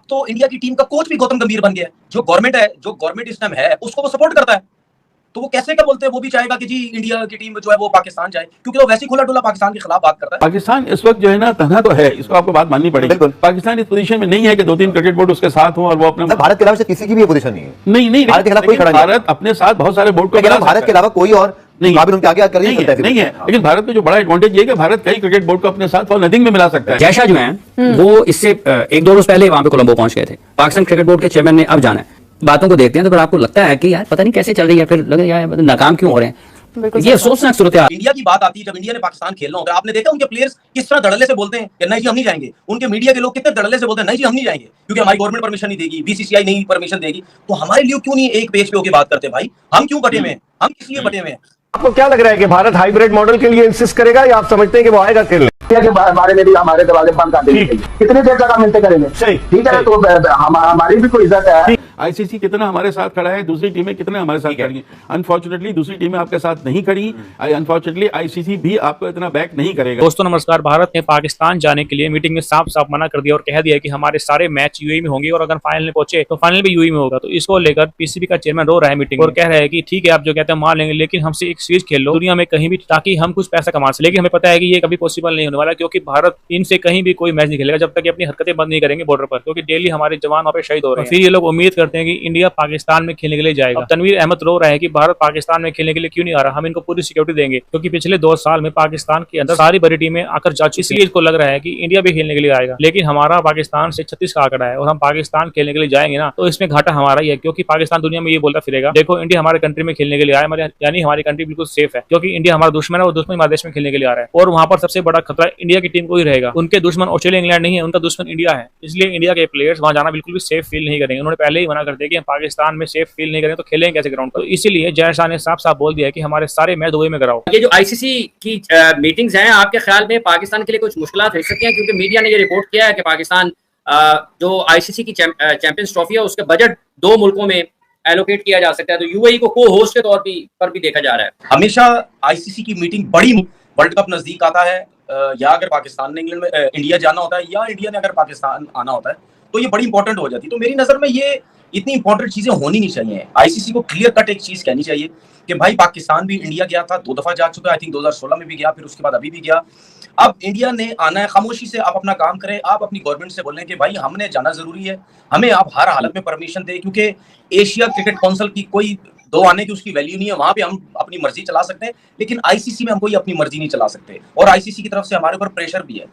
अब तो इंडिया की टीम का कोच भी गौतम गंभीर बन गया है। जो गवर्नमेंट है, जो गवर्नमेंट इस टाइम है, उसको वो सपोर्ट करता है। तो वो कैसे क्या बोलते हैं, वो भी चाहेगा कि जी इंडिया की टीम जो है वो पाकिस्तान जाए, क्योंकि वो वैसे ही खुला डुला पाकिस्तान के खिलाफ बात करता है। पाकिस्तान इस वक्त जो है ना तन्हा तो है, इसको आपको बात माननी पड़ेगी। पाकिस्तान इस पोजीशन में नहीं है कि 2-3 क्रिकेट बोर्ड उसके साथ हो और वो अपने भारत के अलावा से किसी की भी पोजीशन नहीं है। नहीं भारत के खिलाफ कोई खड़ा नहीं। भारत अपने साथ बहुत सारे बोर्ड को भारत के अलावा कोई और नहीं, उनके आगे कर नहीं सकता नहीं है। लेकिन भारत को जो बड़ा एडवांटेज ये है कि भारत कई क्रिकेट बोर्ड को अपने साथ फॉर नथिंग में मिला सकता है। जयशाह जो हैं वो इससे 1-2 रोज पहले वहां पे कोलंबो पहुंच गए थे। पाकिस्तान क्रिकेट बोर्ड के चेयरमैन ने अब जाना है। बातों को देखते हैं तो फिर आपको लगता है कि यार पता नहीं कैसे चल रही है, फिर लगे यार नाकाम क्यों हो रहे हैं। ये अफसोसनाक सूरत है। इंडिया की बात आती है, जब इंडिया ने पाकिस्तान खेलना होता है, आपने देखा उनके प्लेयर्स किस तरह धड़ल्ले से बोलते हैं कि नहीं जी हम नहीं जाएंगे। उनके मीडिया के लोग कितने धड़ल्ले से बोलते हैं नहीं जी हम नहीं जाएंगे, क्योंकि हमारी गवर्नमेंट परमिशन नहीं देगी, बीसीसीआई नहीं परमिशन देगी। तो हमारे लिए क्यों नहीं एक पेज पे होकर बात करते भाई? हम क्यों बटे हुए हैं? हम किस लिए बटे हुए हैं? आपको क्या लग रहा है कि भारत हाइब्रिड मॉडल के लिए इंसिस्ट करेगा या आप समझते हैं कि वो आएगा खेलने के बारे में भी हमारे दरवाजे बंद कर देंगे? कितनी देर तक हम मिलते करेंगे? सही, ठीक है, तो हमारी भी कोई इज्जत है। आईसीसी कितना हमारे साथ खड़ा है, दूसरी टीमें कितने हमारे साथ खड़ी हैं। अनफॉर्चुनेटली दूसरी टीमें आपके साथ नहीं खड़ी। अनफॉर्चुनेटली आईसीसी भी आपको इतना बैक नहीं करेगा। दोस्तों नमस्कार। भारत ने पाकिस्तान जाने के लिए मीटिंग में साफ साफ मना कर दिया और कह दिया कि हमारे सारे मैच यूएई में होंगे और अगर फाइनल में पहुंचे तो फाइनल भी यूएई में होगा। तो इसको लेकर पीसीबी का चेयरमैन रो रहा है मीटिंग और कह रहा है कि ठीक है आप जो कहते हैं मान लेंगे, लेकिन हमसे एक सीरीज खेल लो दुनिया में कहीं भी, ताकि हम कुछ पैसा कमा सके। लेकिन हमें पता है कि ये कभी पॉसिबल नहीं होने वाला, क्योंकि भारत इनसे कहीं भी कोई मैच नहीं खेलेगा जब तक अपनी हरकतें बंद नहीं करेंगे बॉर्डर पर, क्योंकि डेली हमारे जवान वहाँ पे शहीद हो रहे हैं। फिर ये लोग उम्मीद करते हैं कि इंडिया पाकिस्तान में खेलने के लिए जाएगा। तनवीर अहमद रो रहा है कि भारत पाकिस्तान में खेलने के लिए क्यों नहीं आ रहा, हम इनको पूरी सिक्योरिटी देंगे, क्योंकि पिछले 2 साल में पाकिस्तान के अंदर सारी बड़ी टीमें आकर जा चुकी। इसलिए इसको लग रहा है कि इंडिया भी खेलने के लिए आएगा। लेकिन हमारा पाकिस्तान से 36 का आंकड़ा है और हम पाकिस्तान खेलने के लिए जाएंगे ना तो इसमें घाटा हमारा ही है, क्योंकि पाकिस्तान दुनिया में ये बोलता फिरेगा देखो इंडिया हमारे कंट्री में खेलने के लिए आया, यानी हमारी कंट्री बिल्कुल सेफ है, क्योंकि इंडिया हमारा दुश्मन है और दुश्मन हमारे देश में खेलने के लिए आ रहा है। और वहां पर सबसे बड़ा खतरा इंडिया की टीम को ही रहेगा। उनके दुश्मन ऑस्ट्रेलिया इंग्लैंड नहीं है, उनका दुश्मन इंडिया है। इसलिए इंडिया के प्लेयर्स वहां जाना बिल्कुल भी सेफ फील नहीं करेंगे। उन्होंने पहले ही मना कर दिया कि हम पाकिस्तान में सेफ फील नहीं करेंगे तो खेलेंगे कैसे ग्राउंड पर। तो इसीलिए जयशाह ने साफ साफ बोल दिया कि हमारे सारे मैच दुबई में कराओ। ये जो आईसीसी की मीटिंग्स हैं, आपके ख्याल में पाकिस्तान के लिए कुछ मुश्किलात रह सकती हैं? क्योंकि मीडिया ने ये रिपोर्ट किया है कि पाकिस्तान जो आईसीसी की चैंपियंस ट्रॉफी है उसके बजट 2 मुल्कों में एलोकेट किया जा सकता है, तो यूएई को को होस्ट के तौर पर भी देखा जा रहा है। हमेशा आईसीसी की मीटिंग बड़ी, वर्ल्ड कप नजदीक आता है या अगर पाकिस्तान ने इंग्लैंड में इंडिया जाना होता है या इंडिया ने अगर पाकिस्तान आना होता है तो ये बड़ी इंपॉर्टेंट हो जाती है। तो मेरी नजर में ये इतनी इंपॉर्टेंट चीजें होनी नहीं चाहिए। आईसीसी को क्लियर कट एक चीज कहनी चाहिए कि भाई पाकिस्तान भी इंडिया गया था, 2 दफा जा चुका है, आई थिंक 2016 में भी गया, फिर उसके बाद अभी भी गया। अब इंडिया ने आना है, खामोशी से आप अपना काम करें, आप अपनी गवर्नमेंट से बोलें कि भाई हमने जाना जरूरी है, हमें आप हर हालत में परमिशन दें, क्योंकि एशिया क्रिकेट काउंसिल की कोई 2 आने की उसकी वैल्यू नहीं है। वहां पे हम अपनी मर्जी चला सकते हैं, लेकिन आईसीसी में हम कोई अपनी मर्जी नहीं चला सकते और आईसीसी की तरफ से हमारे ऊपर प्रेशर भी है।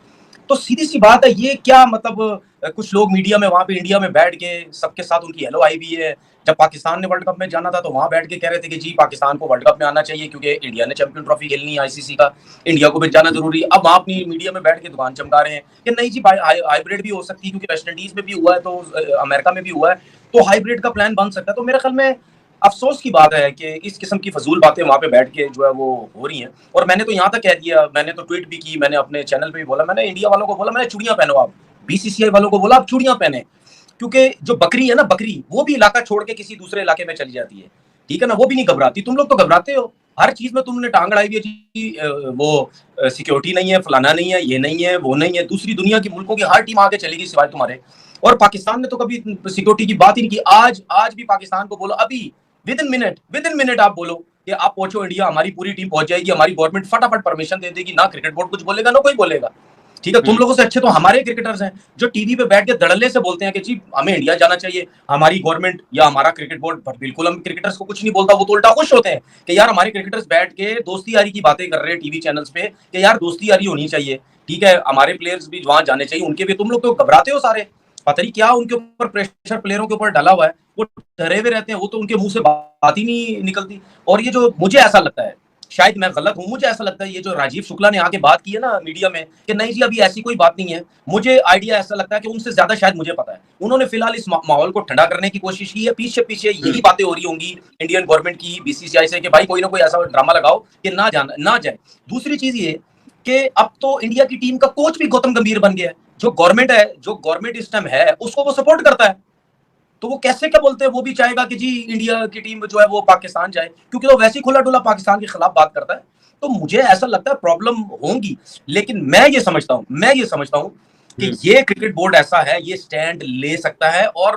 तो सीधी सी बात है, ये क्या मतलब कुछ लोग मीडिया में वहां पे इंडिया में बैठ के सबके साथ उनकी हेलो आई भी है। जब पाकिस्तान ने वर्ल्ड कप में जाना था तो वहां बैठ के कह रहे थे कि जी पाकिस्तान को वर्ल्ड कप में आना चाहिए क्योंकि इंडिया ने चैंपियन ट्रॉफी खेलनी है आईसीसी का, इंडिया को भी जाना जरूरी है। अब वहां अपनी मीडिया में बैठ के दुकान चमका रहे हैं कि नहीं जी हाइब्रिड भी हो सकती है, क्योंकि वेस्ट इंडीज में भी हुआ है तो अमेरिका में भी हुआ है, तो हाइब्रिड का प्लान बन सकता है। तो मेरे ख्याल में अफसोस की बात है कि इस किस्म की फजूल बातें वहां पे बैठ के जो है वो हो रही हैं। और मैंने तो यहाँ तक कह दिया, मैंने तो ट्वीट भी की, मैंने अपने चैनल पे भी बोला, मैंने इंडिया वालों को बोला मैंने चूड़ियां पहनो, आप बीसीसीआई वालों को बोला आप चूड़ियां पहने, क्योंकि जो बकरी है ना, बकरी वो भी इलाका छोड़ के किसी दूसरे इलाके में चली जाती है, ठीक है ना, वो भी नहीं घबराती। तुम लोग तो घबराते हो, हर चीज में तुमने टांग अड़ाई हुई है, वो सिक्योरिटी नहीं है, फलाना नहीं है, ये नहीं है, वो नहीं है। दूसरी दुनिया की मुल्कों की हर टीम आगे चलेगी सिवाय तुम्हारे, और पाकिस्तान ने तो कभी सिक्योरिटी की बात ही नहीं की। आज भी पाकिस्तान को बोलो, अभी विद इन मिनट आप बोलो कि आप पहुंचो इंडिया, हमारी पूरी टीम पहुंच जाएगी, हमारी गवर्नमेंट फटाफट परमिशन दे देगी, ना क्रिकेट बोर्ड कुछ बोलेगा ना कोई बोलेगा, ठीक है। तुम लोगों से अच्छे तो हमारे क्रिकेटर्स हैं जो टीवी पे बैठ के धड़ल्ले से बोलते हैं कि जी हमें इंडिया जाना चाहिए, हमारी गवर्नमेंट या हमारा क्रिकेट बोर्ड। बिल्कुल हम क्रिकेटर्स को कुछ नहीं बोलता, वो तो उल्टा खुश होते हैं कि यार हमारे क्रिकेटर्स बैठ के दोस्ती यारी की बातें कर रहे हैं टीवी चैनल्स पे कि यार दोस्ती यारी होनी चाहिए, ठीक है, हमारे प्लेयर्स भी वहां जाने चाहिए, उनके भी। तुम लोग तो घबराते हो सारे, पता नहीं क्या उनके ऊपर प्रेशर प्लेयरों के ऊपर डाला हुआ है, वो डरे हुए रहते हैं, वो तो उनके मुंह से बात ही नहीं निकलती। और ये जो मुझे ऐसा लगता है, शायद मैं गलत हूं, मुझे ऐसा लगता है ये जो राजीव शुक्ला ने आके बात की है ना मीडिया में कि नहीं जी अभी ऐसी कोई बात नहीं है, मुझे आइडिया ऐसा लगता है कि उनसे ज्यादा शायद मुझे पता है। उन्होंने फिलहाल इस माहौल को ठंडा करने की कोशिश की है, पीछे पीछे यही बातें हो रही होंगी इंडियन गवर्नमेंट की, बीसीसीआई से कि भाई कोई ना कोई ऐसा ड्रामा लगाओ कि ना जाए। दूसरी चीज ये कि अब तो इंडिया की टीम का कोच भी गौतम गंभीर बन गया है। जो गवर्नमेंट है, जो गवर्नमेंट इस टाइम है, उसको वो सपोर्ट करता है। तो वो कैसे क्या बोलते हैं, वो भी चाहेगा कि जी इंडिया की टीम जो है वो पाकिस्तान जाए, क्योंकि वो वैसे ही खुला डुला पाकिस्तान के खिलाफ बात करता है। तो मुझे ऐसा लगता है प्रॉब्लम होंगी, लेकिन मैं ये समझता हूं कि ये क्रिकेट बोर्ड ऐसा है, ये स्टैंड ले सकता है। और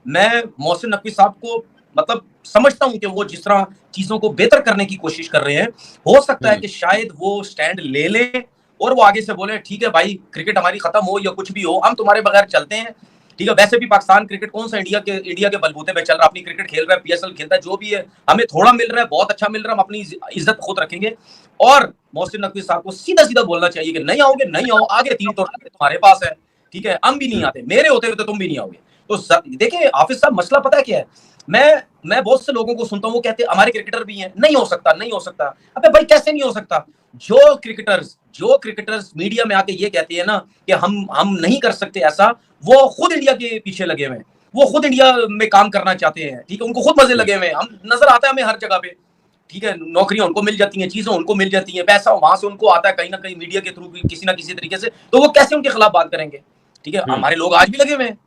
मैं मोहसिन नकवी साहब को मतलब समझता हूं कि वो जिस तरह चीजों को बेहतर करने की कोशिश कर रहे हैं, हो सकता है कि शायद वो स्टैंड ले लें और वो आगे से बोले ठीक है भाई, क्रिकेट हमारी खत्म हो या कुछ भी हो, हम तुम्हारे बगैर चलते हैं, ठीक है। वैसे भी पाकिस्तान क्रिकेट कौन सा इंडिया के बलबूते पे चल रहा है, अपनी क्रिकेट खेल रहा है, पीएसएल खेलता है, जो भी है, हमें थोड़ा मिल रहा है, बहुत अच्छा मिल रहा है, हम अपनी इज्जत खुद रखेंगे। और मोहसिन नकवी साहब को सीधा सीधा बोलना चाहिए कि नहीं आओगे, नहीं आओ, आगे 3 टूर्नामेंट तुम्हारे पास है, ठीक है, हम भी नहीं आते, मेरे होते हुए तो तुम भी नहीं आओगे। तो देखिए हाफिज साहब, मसला पता है क्या है, मैं बहुत से लोगों को सुनता हूँ, वो कहते हैं हमारे क्रिकेटर भी हैं, नहीं हो सकता, नहीं हो सकता। अबे भाई कैसे नहीं हो सकता? जो क्रिकेटर्स मीडिया में आके ये कहते हैं ना कि हम नहीं कर सकते ऐसा, वो खुद इंडिया के पीछे लगे हुए हैं, वो खुद इंडिया में काम करना चाहते हैं, ठीक है, उनको खुद मजे लगे हुए हैं, हम नजर आता है हमें हर जगह पे, ठीक है, नौकरियां उनको मिल जाती हैं, चीजें उनको मिल जाती हैं, पैसा वहां से उनको आता है कहीं ना कहीं मीडिया के थ्रू किसी ना किसी तरीके से, तो वो कैसे उनके खिलाफ बात करेंगे? ठीक है, हमारे लोग आज भी लगे हुए हैं,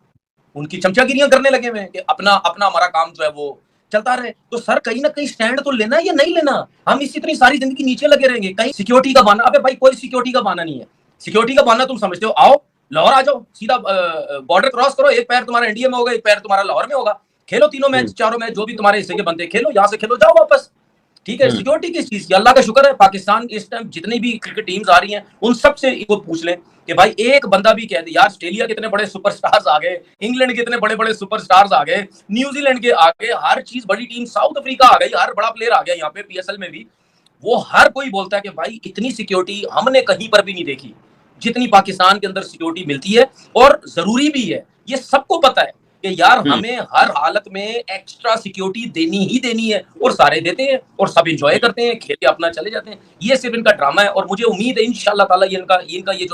उनकी चमचागिरियां करने लगे हुए हैं कि अपना हमारा काम जो है वो चलता रहे। तो सर कहीं ना कहीं स्टैंड तो लेना है या नहीं लेना? हम इसी इतनी सारी जिंदगी नीचे लगे रहेंगे, कहीं सिक्योरिटी का बहाना? अबे भाई कोई सिक्योरिटी का बहाना नहीं है। सिक्योरिटी का बहाना तुम समझते हो, आओ लाहौर आ जाओ, सीधा बॉर्डर क्रॉस करो, एक पैर तुम्हारा इंडिया में होगा, एक पैर तुम्हारा लाहौर में होगा, खेलो तीनों मैच, चारों मैच जो भी तुम्हारे हिस्से के बनते, खेलो, यहाँ से खेलो, जाओ वापस, ठीक है। सिक्योरिटी किस चीज की? अल्लाह का शुक्र है पाकिस्तान इस टाइम जितनी भी क्रिकेट टीम्स आ रही हैं उन सब से इनको पूछ लें कि भाई एक बंदा भी कह दे यार ऑस्ट्रेलिया कितने बड़े सुपरस्टार्स आ गए, इंग्लैंड के कितने बड़े बड़े सुपरस्टार्स आ गए, न्यूजीलैंड के आ गए, हर चीज बड़ी टीम, साउथ अफ्रीका आ गई, हर बड़ा प्लेयर आ गया यहाँ पे पीएसएल में भी, वो हर कोई बोलता है कि भाई इतनी सिक्योरिटी हमने कहीं पर भी नहीं देखी जितनी पाकिस्तान के अंदर सिक्योरिटी मिलती है, और जरूरी भी है, ये सबको पता है कि यार हमें हर हालत में एक्स्ट्रा सिक्योरिटी देनी ही देनी है, और सारे देते हैं और सब एंजॉय करते हैं, खेल के अपना चले जाते हैं। ये सिर्फ इनका ड्रामा है, और मुझे उम्मीद है इंशाल्लाह ताला इनका ये जो